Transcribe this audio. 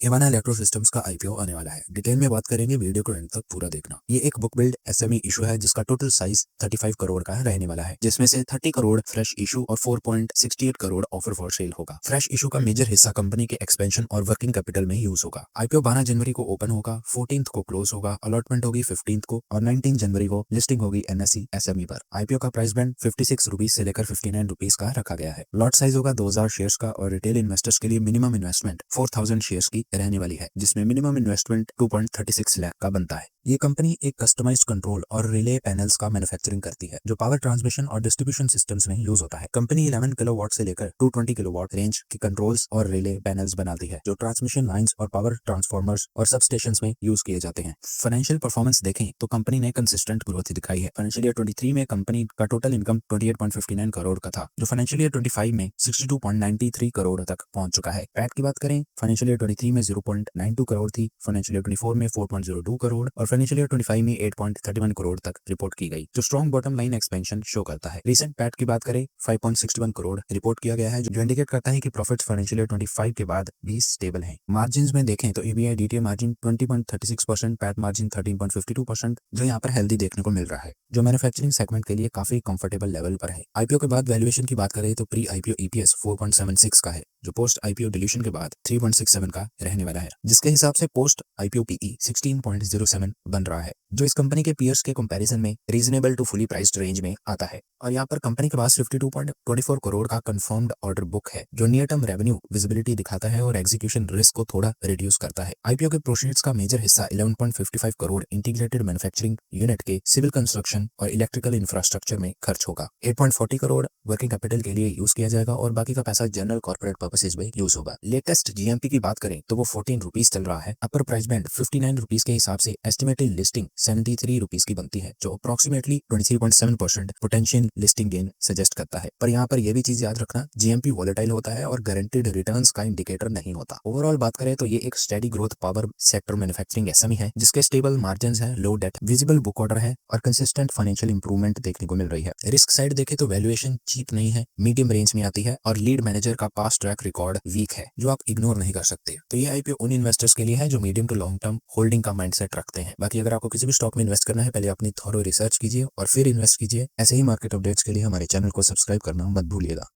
Ivana electro systems का IPO आने वाला है। डिटेल में बात करेंगे, वीडियो को एंड तक पूरा देखना। ये एक बुक बिल्ड एसएमई इशू है जिसका टोटल साइज 35 करोड़ का रहने वाला है, जिसमें से 30 करोड़ फ्रेश इशू और 4.68 करोड़ ऑफर फॉर सेल होगा। फ्रेश इशू का मेजर हिस्सा कंपनी के एक्सपेंशन और वर्किंग कैपिटल में यूज होगा। आईपीओ 12 जनवरी को ओपन होगा, 14 को क्लोज होगा, अलॉटमेंट होगी 15 को और 19 जनवरी को लिस्टिंग होगी एनएसई एसएमई पर। आईपीओ का प्राइस बैंड 56 रुपीज से लेकर 59 रुपीज का रखा गया है। लॉट साइज होगा 2000 शेयर्स का और रिटेल इन्वेस्टर्स के लिए मिनिमम इन्वेस्टमेंट 4000 शेयर्स की रहने वाली है, जिसमें मिनिमम इन्वेस्टमेंट 2.36 लाख का बनता है। ये कंपनी एक कस्टमाइज्ड कंट्रोल और रिले पैनल्स का मैन्युफैक्चरिंग करती है जो पावर ट्रांसमिशन और डिस्ट्रीब्यूशन सिस्टम्स में यूज होता है। कंपनी 11 किलोवाट से लेकर 220 किलोवाट रेंज की कंट्रोल्स और रिले पैनल्स बनाती है जो ट्रांसमिशन लाइंस और पावर ट्रांसफार्मर्स और सब स्टेशंस में यूज किए जाते हैं। फाइनेंशियल परफॉर्मेंस देखें तो कंपनी ने कंसिस्टेंट ग्रोथ दिखाई है। फाइनेंशियल ईयर 23 में कंपनी का टोटल इनकम 28.59 करोड़ का था, जो फाइनेंशियल ईयर 25 में 62.93 करोड़ तक पहुंच चुका है। पैट की बात करें, फाइनेंशियल ईयर 23 में 0.92 करोड़ थी, फाइनेंशियल ईयर 24 में 4.02 करोड़ और फाइनेंशियल ईयर 25 में 8.31 करोड़ तक रिपोर्ट की गई, जो strong bottom line expansion show करता है। रिसेंट पैट की बात करें, 5.61 करोड़ रिपोर्ट किया गया है, जो इंडिकेट करता है कि प्रॉफिट्स फाइनेंशियल ईयर 25 के बाद भी स्टेबल हैं। मार्जिन्स में देखें तो EBI DTA margin 20.36%, PAT margin 13.52%, जो यहाँ पर हेल्दी देखने को मिल रहा है, जो मैन्युफैक्चरिंग सेगमेंट के लिए काफी कंफर्टेबल लेवल पर है। आईपीओ के बाद वैल्यूएशन की बात करें तो प्री आईपीओ ईपीएस 4.76 का है, जो पोस्ट आईपीओ डिल्यूशन के बाद 3.67 का रहने वाला है, जिसके हिसाब से पोस्ट आईपीओ पीई 16.07 बन रहा है, जो इस कंपनी के पीयर्स के कंपैरिजन में reasonable to fully priced range में आता है। और यहाँ पर कंपनी के पास 52.24 करोड़ का कंफर्म्ड ऑर्डर बुक है, जो नियर टर्म रेवेन्यू विजिबिलिटी दिखाता है और एग्जीक्यूशन रिस्क को थोड़ा रिड्यूस करता है। आईपीओ के प्रोसीड्स का मेजर हिस्सा 11.55 करोड़ इंटीग्रेटेड मैन्युफैक्चरिंग यूनिट के सिविल कंस्ट्रक्शन और इलेक्ट्रिकल इंफ्रास्ट्रक्चर में खर्च होगा। 8.40 करोड़ वर्किंग कैपिटल के लिए यूज किया जाएगा और बाकी का पैसा जनरल कॉर्पोरेट पर्पसेज में यूज होगा। लेटेस्ट जीएमपी की बात करें तो वो 14 रुपीज चल रहा है। अपर प्राइस बैंड 59 रुपीज के हिसाब से एस्टिमेटेड लिस्टिंग 73 रुपीज की बनती है, जो approximately 23.7% potential listing gain suggest करता है। पर यहाँ पर यह भी चीज याद रखना, जीएमपी वॉलेटाइल होता है और गारंटीड रिटर्न्स का इंडिकेटर नहीं होता। ओवरऑल बात करें तो ये एक steady growth power sector manufacturing SME है, जिसके स्टेबल मार्जिन्स है, लो डेट, विजिबल बुक ऑर्डर है और कंसिस्टेंट फाइनेंशियल इंप्रूवमेंट देखने को मिल रही है। रिस्क साइड देखे तो वैल्यूएशन चीप नहीं है, मीडियम रेंज में आती है और लीड मैनेजर का पास्ट ट्रैक रिकॉर्ड वीक है, जो आप इग्नोर नहीं कर सकते। तो ये आईपीओ उन इन्वेस्टर्स के लिए है जो medium to long term holding का माइंडसेट रखते हैं। बाकी अगर आपको किसी भी स्टॉक में इन्वेस्ट करना है, पहले अपनी थॉरो रिसर्च कीजिए और फिर इन्वेस्ट कीजिए। ऐसे ही मार्केट अपडेट्स के लिए हमारे चैनल को सब्सक्राइब करना मत भूलिएगा।